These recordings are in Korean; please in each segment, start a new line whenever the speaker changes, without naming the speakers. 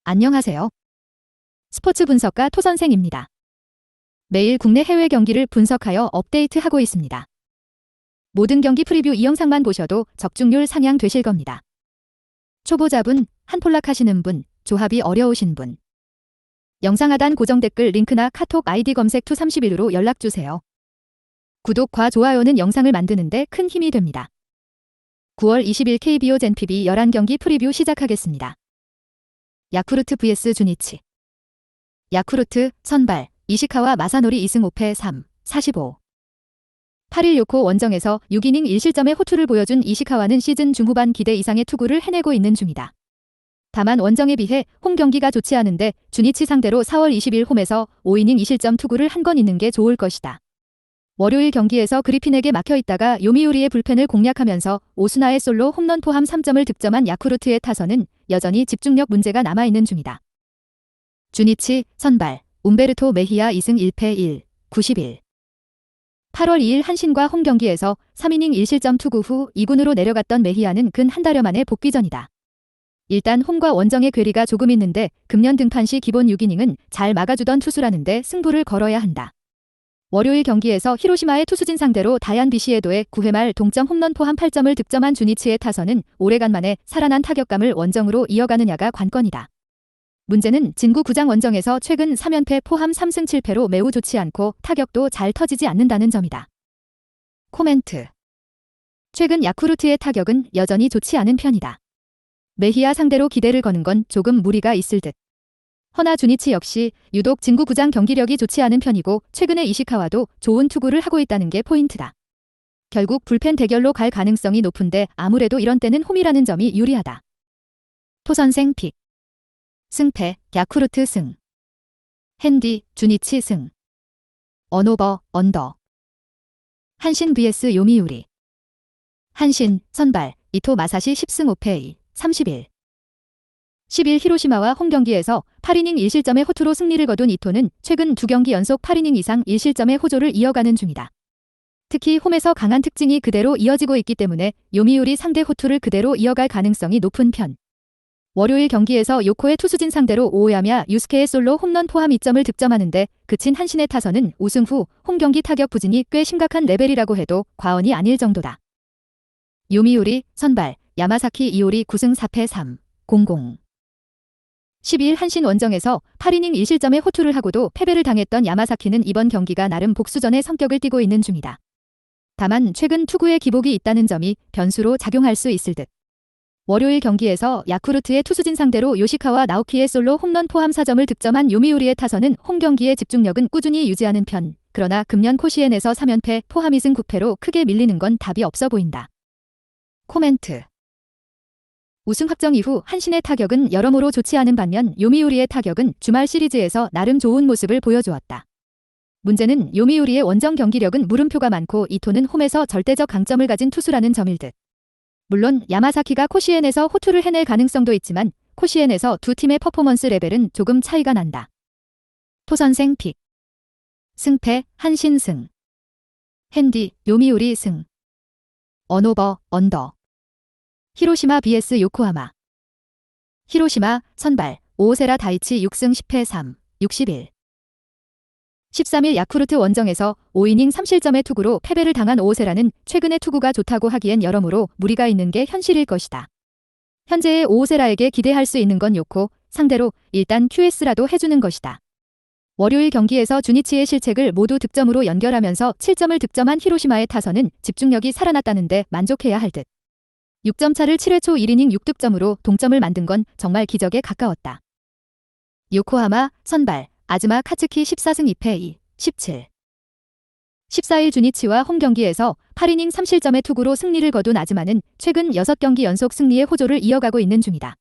안녕하세요. 스포츠 분석가 토선생입니다. 매일 국내 해외 경기를 분석하여 업데이트하고 있습니다. 모든 경기 프리뷰 이 영상만 보셔도 적중률 상향 되실 겁니다. 초보자분, 한폴락 하시는 분, 조합이 어려우신 분. 영상 하단 고정 댓글 링크나 카톡 아이디 검색 투31로 연락주세요. 구독과 좋아요는 영상을 만드는데 큰 힘이 됩니다. 9월 20일 KBO 젠PB 11경기 프리뷰 시작하겠습니다. 야쿠르트 vs 주니치. 야쿠르트 선발 이시카와 마사노리 2승 5패 3, 45. 8일 요코 원정에서 6이닝 1실점의 호투를 보여준 이시카와는 시즌 중후반 기대 이상의 투구를 해내고 있는 중이다. 다만 원정에 비해 홈 경기가 좋지 않은데 주니치 상대로 4월 20일 홈에서 5이닝 2실점 투구를 한 건 있는 게 좋을 것이다. 월요일 경기에서 그리핀에게 막혀있다가 요미우리의 불펜을 공략하면서 오스나의 솔로 홈런 포함 3점을 득점한 야쿠르트의 타선은 여전히 집중력 문제가 남아있는 중이다. 주니치 선발 움베르토 메히아 2승 1패 1, 91. 8월 2일 한신과 홈 경기에서 3이닝 1실점 투구 후 2군으로 내려갔던 메히아는 근 한 달여 만에 복귀 전이다. 일단 홈과 원정의 괴리가 조금 있는데 금년 등판 시 기본 6이닝은 잘 막아주던 투수라는데 승부를 걸어야 한다. 월요일 경기에서 히로시마의 투수진 상대로 다얀 비시에도의 9회 말 동점 홈런 포함 8점을 득점한 주니치의 타선은 오래간만에 살아난 타격감을 원정으로 이어가느냐가 관건이다. 문제는 진구 구장 원정에서 최근 3연패 포함 3승 7패로 매우 좋지 않고 타격도 잘 터지지 않는다는 점이다. 코멘트. 최근 야쿠르트의 타격은 여전히 좋지 않은 편이다. 메히아 상대로 기대를 거는 건 조금 무리가 있을 듯. 허나 주니치 역시 유독 진구 구장 경기력이 좋지 않은 편이고 최근에 이시카와도 좋은 투구를 하고 있다는 게 포인트다. 결국 불펜 대결로 갈 가능성이 높은데 아무래도 이런 때는 홈이라는 점이 유리하다. 토선생 픽. 승패 야쿠르트 승. 핸디 주니치 승. 언오버 언더. 한신 vs 요미우리. 한신 선발 이토 마사시 10승 5패 2, 31. 10일 히로시마와 홈 경기에서 8이닝 1실점의 호투로 승리를 거둔 이토는 최근 2경기 연속 8이닝 이상 1실점의 호조를 이어가는 중이다. 특히 홈에서 강한 특징이 그대로 이어지고 있기 때문에 요미우리 상대 호투를 그대로 이어갈 가능성이 높은 편. 월요일 경기에서 요코의 투수진 상대로 오야마 유스케의 솔로 홈런 포함 2점을 득점하는데 그친 한신의 타선은 우승 후 홈 경기 타격 부진이 꽤 심각한 레벨이라고 해도 과언이 아닐 정도다. 요미우리 선발 야마사키 이오리 9승 4패 3, 00. 12일 한신 원정에서 8이닝 1실점의 호투를 하고도 패배를 당했던 야마사키는 이번 경기가 나름 복수전의 성격을 띠고 있는 중이다. 다만 최근 투구에 기복이 있다는 점이 변수로 작용할 수 있을 듯. 월요일 경기에서 야쿠르트의 투수진 상대로 요시카와 나오키의 솔로 홈런 포함 4점을 득점한 요미우리의 타선은 홈 경기의 집중력은 꾸준히 유지하는 편. 그러나 금년 코시엔에서 3연패 포함 2승 9패로 크게 밀리는 건 답이 없어 보인다. 코멘트. 우승 확정 이후 한신의 타격은 여러모로 좋지 않은 반면 요미우리의 타격은 주말 시리즈에서 나름 좋은 모습을 보여주었다. 문제는 요미우리의 원정 경기력은 물음표가 많고 이토는 홈에서 절대적 강점을 가진 투수라는 점일 듯. 물론 야마사키가 코시엔에서 호투를 해낼 가능성도 있지만 코시엔에서 두 팀의 퍼포먼스 레벨은 조금 차이가 난다. 토선생 픽. 승패 한신 승. 핸디 요미우리 승. 언오버 언더. 히로시마 vs 요코하마. 히로시마 선발 오오세라 다이치 6승 10패 3, 61. 13일 야쿠르트 원정에서 5이닝 3실점의 투구로 패배를 당한 오오세라는 최근의 투구가 좋다고 하기엔 여러모로 무리가 있는 게 현실일 것이다. 현재의 오오세라에게 기대할 수 있는 건 요코 상대로 일단 QS라도 해주는 것이다. 월요일 경기에서 주니치의 실책을 모두 득점으로 연결하면서 7점을 득점한 히로시마의 타선은 집중력이 살아났다는데 만족해야 할 듯. 6점 차를 7회 초 1이닝 6득점으로 동점을 만든 건 정말 기적에 가까웠다. 요코하마 선발 아즈마 카츠키 14승 2패 2, 17. 14일 주니치와 홈 경기에서 8이닝 3실점의 투구로 승리를 거둔 아즈마는 최근 6경기 연속 승리의 호조를 이어가고 있는 중이다.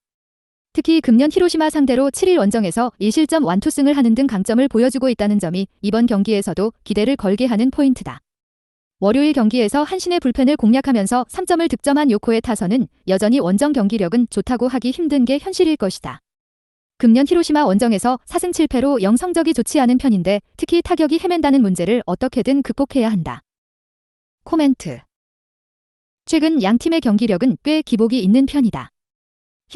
특히 금년 히로시마 상대로 7일 원정에서 1실점 완투승을 하는 등 강점을 보여주고 있다는 점이 이번 경기에서도 기대를 걸게 하는 포인트다. 월요일 경기에서 한신의 불펜을 공략하면서 3점을 득점한 요코의 타선은 여전히 원정 경기력은 좋다고 하기 힘든 게 현실일 것이다. 금년 히로시마 원정에서 4승 7패로 영 성적이 좋지 않은 편인데 특히 타격이 헤맨다는 문제를 어떻게든 극복해야 한다. 코멘트. 최근 양 팀의 경기력은 꽤 기복이 있는 편이다.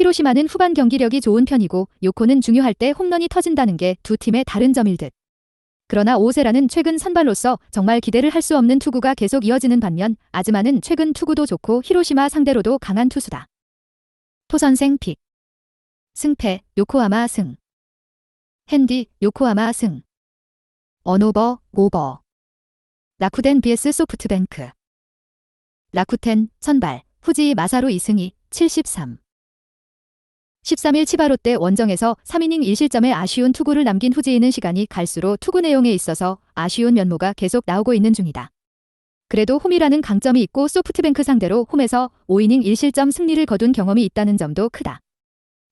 히로시마는 후반 경기력이 좋은 편이고 요코는 중요할 때 홈런이 터진다는 게 두 팀의 다른 점일 듯. 그러나 오세라는 최근 선발로서 정말 기대를 할 수 없는 투구가 계속 이어지는 반면 아즈마는 최근 투구도 좋고 히로시마 상대로도 강한 투수다. 토선생 픽. 승패 요코하마 승. 핸디 요코하마 승. 언오버 오버. 라쿠텐 vs 소프트뱅크. 라쿠텐 선발 후지 마사루 2승 73. 13일 치바롯데 원정에서 3이닝 1실점의 아쉬운 투구를 남긴 후지이는 시간이 갈수록 투구 내용에 있어서 아쉬운 면모가 계속 나오고 있는 중이다. 그래도 홈이라는 강점이 있고 소프트뱅크 상대로 홈에서 5이닝 1실점 승리를 거둔 경험이 있다는 점도 크다.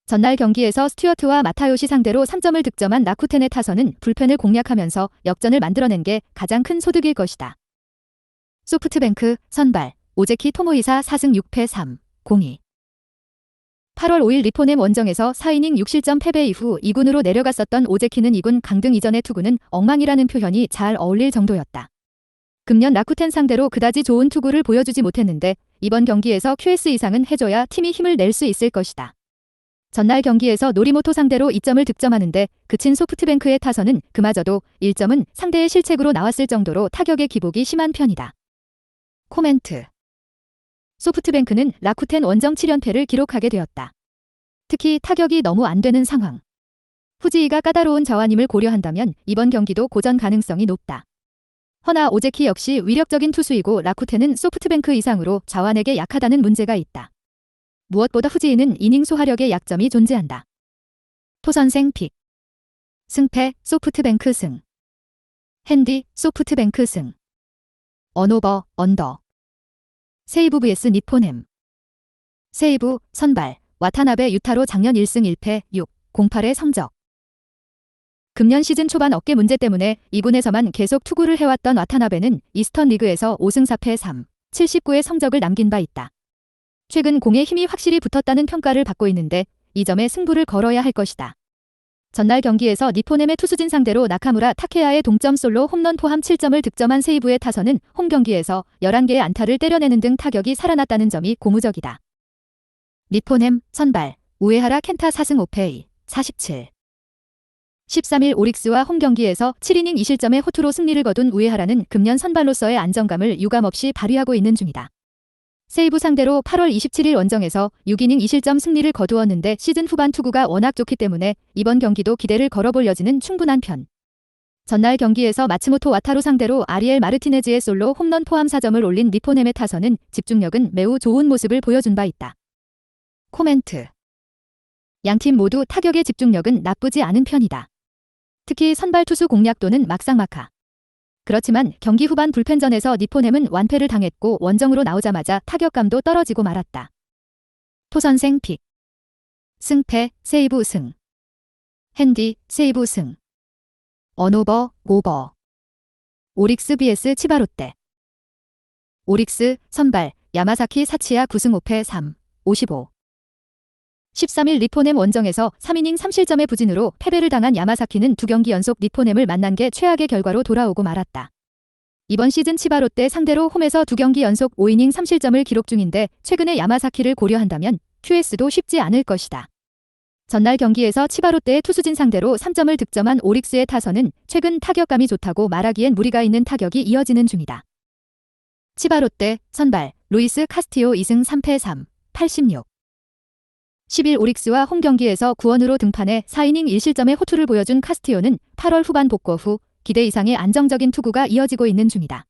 전날 경기에서 스튜어트와 마타요시 상대로 3점을 득점한 라쿠텐의 타선은 불펜을 공략하면서 역전을 만들어낸 게 가장 큰 소득일 것이다. 소프트뱅크 선발 오제키 토모이사 4승 6패 3, 0위. 8월 5일 리포넴 원정에서 4이닝 6실점 패배 이후 2군으로 내려갔었던 오제키는 2군 강등 이전의 투구는 엉망이라는 표현이 잘 어울릴 정도였다. 금년 라쿠텐 상대로 그다지 좋은 투구를 보여주지 못했는데 이번 경기에서 QS 이상은 해줘야 팀이 힘을 낼 수 있을 것이다. 전날 경기에서 노리모토 상대로 2점을 득점하는데 그친 소프트뱅크의 타선은 그마저도 1점은 상대의 실책으로 나왔을 정도로 타격의 기복이 심한 편이다. 코멘트. 소프트뱅크는 라쿠텐 원정 7연패를 기록하게 되었다. 특히 타격이 너무 안 되는 상황. 후지이가 까다로운 자완임을 고려한다면 이번 경기도 고전 가능성이 높다. 허나 오제키 역시 위력적인 투수이고 라쿠텐은 소프트뱅크 이상으로 자완에게 약하다는 문제가 있다. 무엇보다 후지이는 이닝 소화력의 약점이 존재한다. 토선생 픽. 승패 소프트뱅크 승. 핸디 소프트뱅크 승. 언오버 언더. 세이브 vs 니포넴. 세이브 선발 와타나베 유타로 작년 1승 1패 6, 08의 성적. 금년 시즌 초반 어깨 문제 때문에 2군에서만 계속 투구를 해왔던 와타나베는 이스턴 리그에서 5승 4패 3, 79의 성적을 남긴 바 있다. 최근 공에 힘이 확실히 붙었다는 평가를 받고 있는데 이 점에 승부를 걸어야 할 것이다. 전날 경기에서 니포넴의 투수진 상대로 나카무라 타케야의 동점 솔로 홈런 포함 7점을 득점한 세이브의 타선은 홈 경기에서 11개의 안타를 때려내는 등 타격이 살아났다는 점이 고무적이다. 니포넴 선발 우에하라 켄타 4승 5패 47. 13일 오릭스와 홈 경기에서 7이닝 2실점의 호투로 승리를 거둔 우에하라는 금년 선발로서의 안정감을 유감없이 발휘하고 있는 중이다. 세이브 상대로 8월 27일 원정에서 6이닝 2실점 승리를 거두었는데 시즌 후반 투구가 워낙 좋기 때문에 이번 경기도 기대를 걸어볼 여지는 충분한 편. 전날 경기에서 마츠모토 와타루 상대로 아리엘 마르티네즈의 솔로 홈런 포함 4점을 올린 니포넴의 타선은 집중력은 매우 좋은 모습을 보여준 바 있다. 코멘트. 양팀 모두 타격의 집중력은 나쁘지 않은 편이다. 특히 선발 투수 공략도는 막상막하. 그렇지만 경기 후반 불펜전에서 니포넴은 완패를 당했고 원정으로 나오자마자 타격감도 떨어지고 말았다. 토선생 픽. 승패 세이브 승. 핸디 세이브 승. 언오버 오버. 오릭스 vs 치바롯데. 오릭스 선발 야마사키 사치야 9승 5패 3, 55. 13일 리포넴 원정에서 3이닝 3실점의 부진으로 패배를 당한 야마사키는 2경기 연속 리포넴을 만난 게 최악의 결과로 돌아오고 말았다. 이번 시즌 치바롯데 상대로 홈에서 2경기 연속 5이닝 3실점을 기록 중인데 최근의 야마사키를 고려한다면 QS도 쉽지 않을 것이다. 전날 경기에서 치바롯데의 투수진 상대로 3점을 득점한 오릭스의 타선은 최근 타격감이 좋다고 말하기엔 무리가 있는 타격이 이어지는 중이다. 치바롯데 선발 루이스 카스티오 2승 3패 3, 86. 10일 오릭스와 홈 경기에서 구원으로 등판해 4이닝 1실점의 호투를 보여준 카스티오는 8월 후반 복구 후 기대 이상의 안정적인 투구가 이어지고 있는 중이다.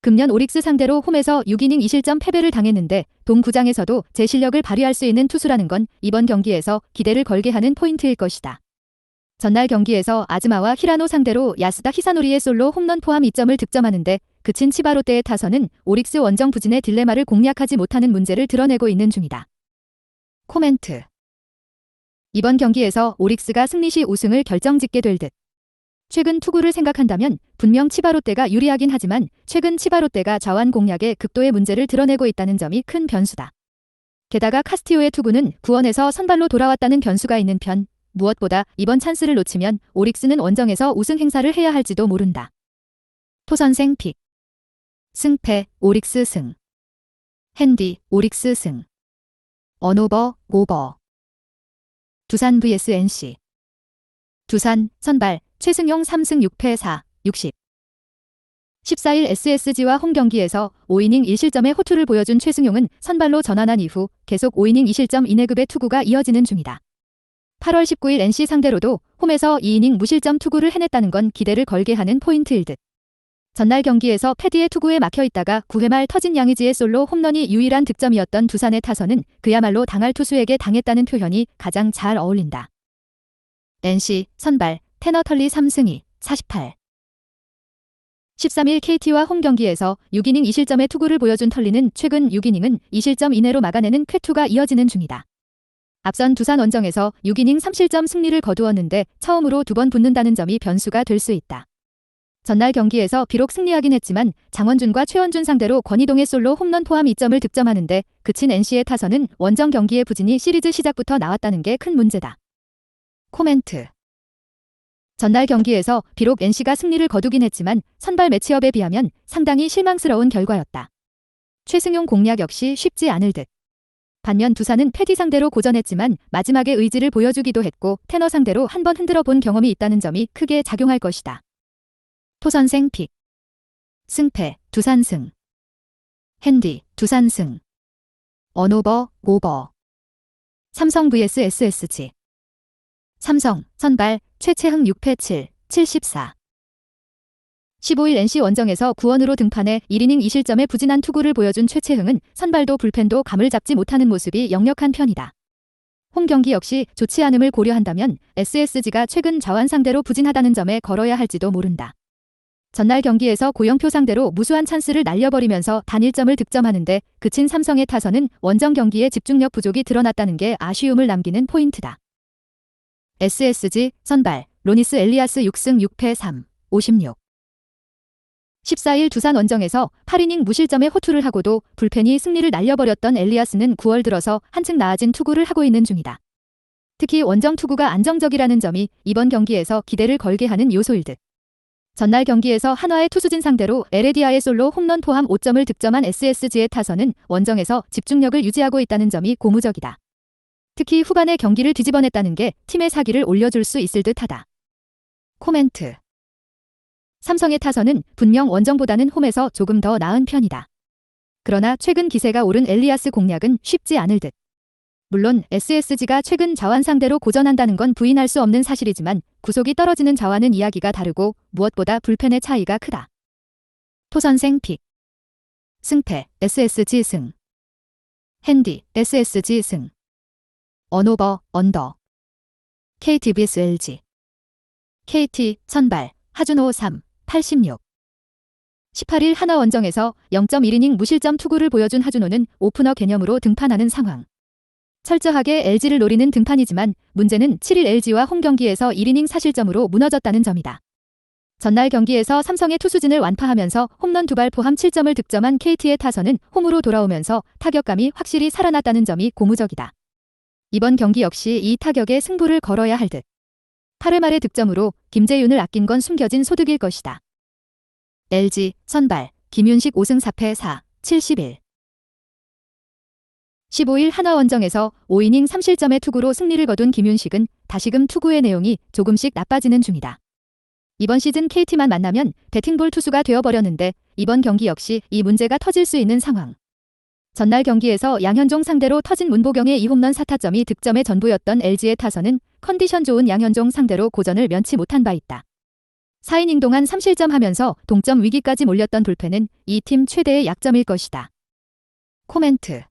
금년 오릭스 상대로 홈에서 6이닝 2실점 패배를 당했는데 동구장에서도 제 실력을 발휘할 수 있는 투수라는 건 이번 경기에서 기대를 걸게 하는 포인트일 것이다. 전날 경기에서 아즈마와 히라노 상대로 야스다 히사노리의 솔로 홈런 포함 2점을 득점하는데 그친 치바롯데의 타선은 오릭스 원정 부진의 딜레마를 공략하지 못하는 문제를 드러내고 있는 중이다. 코멘트. 이번 경기에서 오릭스가 승리 시 우승을 결정짓게 될 듯. 최근 투구를 생각한다면 분명 치바롯데가 유리하긴 하지만 최근 치바롯데가 자완 공략에 극도의 문제를 드러내고 있다는 점이 큰 변수다. 게다가 카스티오의 투구는 구원에서 선발로 돌아왔다는 변수가 있는 편, 무엇보다 이번 찬스를 놓치면 오릭스는 원정에서 우승 행사를 해야 할지도 모른다. 토선생 픽. 승패 오릭스 승. 핸디 오릭스 승. 언오버 오버. 두산 vs NC. 두산, 선발, 최승용 3승 6패 4, 60. 14일 SSG와 홈경기에서 5이닝 1실점의 호투를 보여준 최승용은 선발로 전환한 이후 계속 5이닝 2실점 이내급의 투구가 이어지는 중이다. 8월 19일 NC 상대로도 홈에서 2이닝 무실점 투구를 해냈다는 건 기대를 걸게 하는 포인트일 듯. 전날 경기에서 패디의 투구에 막혀있다가 9회 말 터진 양의지의 솔로 홈런이 유일한 득점이었던 두산의 타선은 그야말로 당할 투수에게 당했다는 표현이 가장 잘 어울린다. NC, 선발, 테너 털리 3승 2, 48. 13일 KT와 홈경기에서 6이닝 2실점의 투구를 보여준 털리는 최근 6이닝은 2실점 이내로 막아내는 쾌투가 이어지는 중이다. 앞선 두산 원정에서 6이닝 3실점 승리를 거두었는데 처음으로 2번 붙는다는 점이 변수가 될 수 있다. 전날 경기에서 비록 승리하긴 했지만 장원준과 최원준 상대로 권희동의 솔로 홈런 포함 2점을 득점하는데 그친 NC의 타선은 원정 경기의 부진이 시리즈 시작부터 나왔다는 게 큰 문제다. 코멘트. 전날 경기에서 비록 NC가 승리를 거두긴 했지만 선발 매치업에 비하면 상당히 실망스러운 결과였다. 최승용 공략 역시 쉽지 않을 듯. 반면 두산은 패디 상대로 고전했지만 마지막에 의지를 보여주기도 했고 테너 상대로 한번 흔들어 본 경험이 있다는 점이 크게 작용할 것이다. 토선생 픽. 승패, 두산 승. 핸디, 두산 승. 언오버, 오버. 삼성 vs SSG. 삼성, 선발, 최채흥 6패 7, 74. 15일 NC 원정에서 구원으로 등판해 1이닝 2실점의 부진한 투구를 보여준 최채흥은 선발도 불펜도 감을 잡지 못하는 모습이 역력한 편이다. 홈 경기 역시 좋지 않음을 고려한다면 SSG가 최근 자완 상대로 부진하다는 점에 걸어야 할지도 모른다. 전날 경기에서 고영표 상대로 무수한 찬스를 날려버리면서 단 1점을 득점하는데 그친 삼성의 타선은 원정 경기에 집중력 부족이 드러났다는 게 아쉬움을 남기는 포인트다. SSG, 선발, 로니스 엘리아스 6승 6패 3, 56. 14일 두산 원정에서 8이닝 무실점의 호투를 하고도 불펜이 승리를 날려버렸던 엘리아스는 9월 들어서 한층 나아진 투구를 하고 있는 중이다. 특히 원정 투구가 안정적이라는 점이 이번 경기에서 기대를 걸게 하는 요소일 듯. 전날 경기에서 한화의 투수진 상대로 에레디아의 솔로 홈런 포함 5점을 득점한 SSG의 타선은 원정에서 집중력을 유지하고 있다는 점이 고무적이다. 특히 후반에 경기를 뒤집어냈다는 게 팀의 사기를 올려줄 수 있을 듯하다. 코멘트. 삼성의 타선은 분명 원정보다는 홈에서 조금 더 나은 편이다. 그러나 최근 기세가 오른 엘리아스 공략은 쉽지 않을 듯. 물론 SSG가 최근 자완 상대로 고전한다는 건 부인할 수 없는 사실이지만 구속이 떨어지는 자완은 이야기가 다르고 무엇보다 불펜의 차이가 크다. 토선생 픽. 승패, SSG 승. 핸디, SSG 승. 언오버, 언더. KT vs LG. KT, 선발, 하준호 3, 86. 18일 한화 원정에서 0.1이닝 무실점 투구를 보여준 하준호는 오프너 개념으로 등판하는 상황. 철저하게 LG를 노리는 등판이지만 문제는 7일 LG와 홈 경기에서 1이닝 4실점으로 무너졌다는 점이다. 전날 경기에서 삼성의 투수진을 완파하면서 홈런 2발 포함 7점을 득점한 KT의 타선은 홈으로 돌아오면서 타격감이 확실히 살아났다는 점이 고무적이다. 이번 경기 역시 이 타격에 승부를 걸어야 할 듯. 8회 말의 득점으로 김재윤을 아낀 건 숨겨진 소득일 것이다. LG, 선발, 김윤식 5승 4패 4, 71. 15일 한화 원정에서 5이닝 3실점의 투구로 승리를 거둔 김윤식은 다시금 투구의 내용이 조금씩 나빠지는 중이다. 이번 시즌 KT만 만나면 배팅볼 투수가 되어버렸는데 이번 경기 역시 이 문제가 터질 수 있는 상황. 전날 경기에서 양현종 상대로 터진 문보경의 2홈런 4타점이 득점의 전부였던 LG의 타선은 컨디션 좋은 양현종 상대로 고전을 면치 못한 바 있다. 4이닝 동안 3실점 하면서 동점 위기까지 몰렸던 불펜은 이 팀 최대의 약점일 것이다. 코멘트.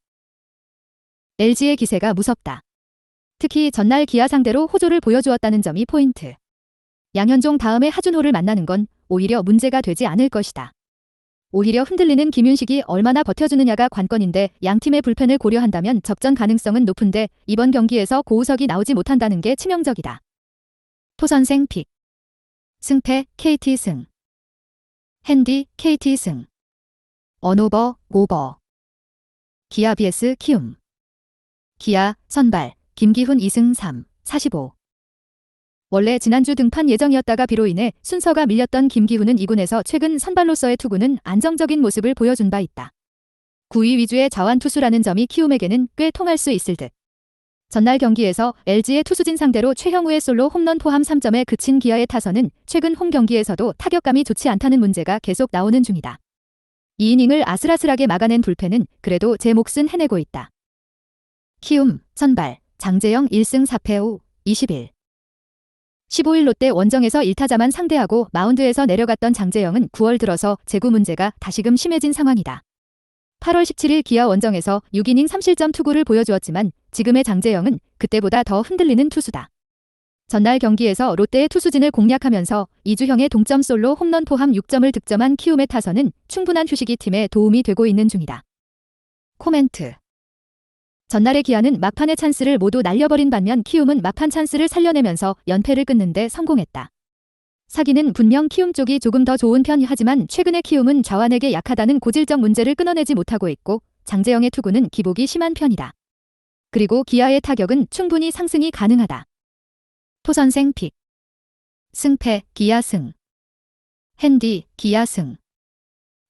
LG의 기세가 무섭다. 특히 전날 기아 상대로 호조를 보여주었다는 점이 포인트. 양현종 다음에 하준호를 만나는 건 오히려 문제가 되지 않을 것이다. 오히려 흔들리는 김윤식이 얼마나 버텨주느냐가 관건인데 양팀의 불펜을 고려한다면 접전 가능성은 높은데 이번 경기에서 고우석이 나오지 못한다는 게 치명적이다. 토선생 픽. 승패, KT 승. 핸디, KT 승. 언오버, 오버. 기아 vs 키움. 기아, 선발, 김기훈 2승 3, 45. 원래 지난주 등판 예정이었다가 비로 인해 순서가 밀렸던 김기훈은 2군에서 최근 선발로서의 투구는 안정적인 모습을 보여준 바 있다. 9위 위주의 자완 투수라는 점이 키움에게는 꽤 통할 수 있을 듯. 전날 경기에서 LG의 투수진 상대로 최형우의 솔로 홈런 포함 3점에 그친 기아의 타선은 최근 홈 경기에서도 타격감이 좋지 않다는 문제가 계속 나오는 중이다. 이 이닝을 아슬아슬하게 막아낸 불펜은 그래도 제 몫은 해내고 있다. 키움, 선발, 장재영 1승 4패 후 20일. 15일 롯데 원정에서 1타자만 상대하고 마운드에서 내려갔던 장재영은 9월 들어서 제구 문제가 다시금 심해진 상황이다. 8월 17일 기아 원정에서 6이닝 3실점 투구를 보여주었지만 지금의 장재영은 그때보다 더 흔들리는 투수다. 전날 경기에서 롯데의 투수진을 공략하면서 이주형의 동점 솔로 홈런 포함 6점을 득점한 키움의 타선은 충분한 휴식이 팀에 도움이 되고 있는 중이다. 코멘트. 전날의 기아는 막판의 찬스를 모두 날려버린 반면 키움은 막판 찬스를 살려내면서 연패를 끊는 데 성공했다. 사기는 분명 키움 쪽이 조금 더 좋은 편이하지만 최근에 키움은 좌완에게 약하다는 고질적 문제를 끊어내지 못하고 있고 장재영의 투구는 기복이 심한 편이다. 그리고 기아의 타격은 충분히 상승이 가능하다. 토선생 픽. 승패 기아 승. 핸디 기아 승.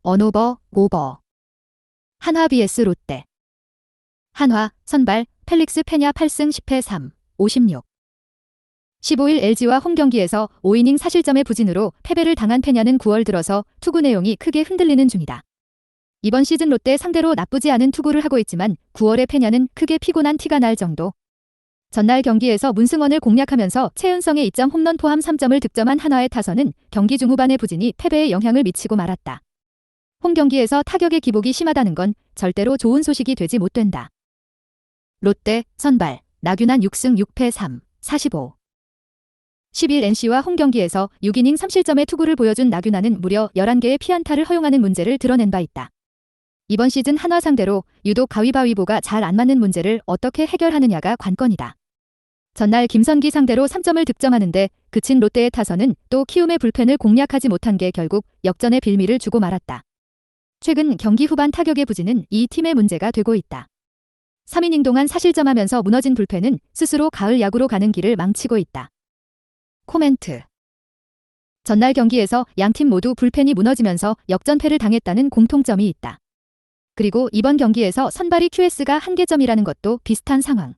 언오버 오버. 한화 vs 롯데. 한화 선발 펠릭스 페냐 8승 10패 3, 56. 15일 LG와 홈 경기에서 5이닝 4실점의 부진으로 패배를 당한 페냐는 9월 들어서 투구 내용이 크게 흔들리는 중이다. 이번 시즌 롯데 상대로 나쁘지 않은 투구를 하고 있지만 9월의 페냐는 크게 피곤한 티가 날 정도. 전날 경기에서 문승원을 공략하면서 최은성의 2점 홈런 포함 3점을 득점한 한화의 타선은 경기 중후반의 부진이 패배에 영향을 미치고 말았다. 홈 경기에서 타격의 기복이 심하다는 건 절대로 좋은 소식이 되지 못된다. 롯데 선발 나균환 6승 6패 3, 45. 10일 NC와 홈 경기에서 6이닝 3실점의 투구를 보여준 나균환은 무려 11개의 피안타를 허용하는 문제를 드러낸 바 있다. 이번 시즌 한화 상대로 유독 가위바위보가 잘 안 맞는 문제를 어떻게 해결하느냐가 관건이다. 전날 김선기 상대로 3점을 득점하는데 그친 롯데의 타선은 또 키움의 불펜을 공략하지 못한 게 결국 역전의 빌미를 주고 말았다. 최근 경기 후반 타격의 부진은 이 팀의 문제가 되고 있다. 3이닝 동안 4실점하면서 무너진 불펜은 스스로 가을 야구로 가는 길을 망치고 있다. 코멘트. 전날 경기에서 양팀 모두 불펜이 무너지면서 역전패를 당했다는 공통점이 있다. 그리고 이번 경기에서 선발이 QS가 한계점이라는 것도 비슷한 상황.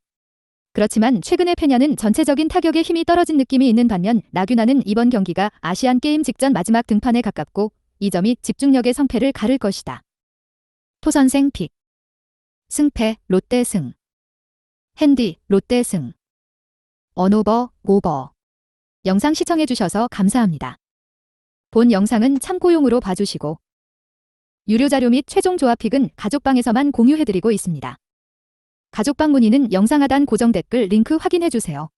그렇지만 최근의 페냐는 전체적인 타격에 힘이 떨어진 느낌이 있는 반면 나균환은 이번 경기가 아시안게임 직전 마지막 등판에 가깝고 이 점이 집중력의 성패를 가를 것이다. 토선생 픽. 승패 롯데 승. 핸디 롯데 승. 언오버 오버. 영상 시청해주셔서 감사합니다. 본 영상은 참고용으로 봐주시고 유료 자료 및 최종 조합픽은 가족방에서만 공유해드리고 있습니다. 가족방 문의는 영상 하단 고정 댓글 링크 확인해주세요.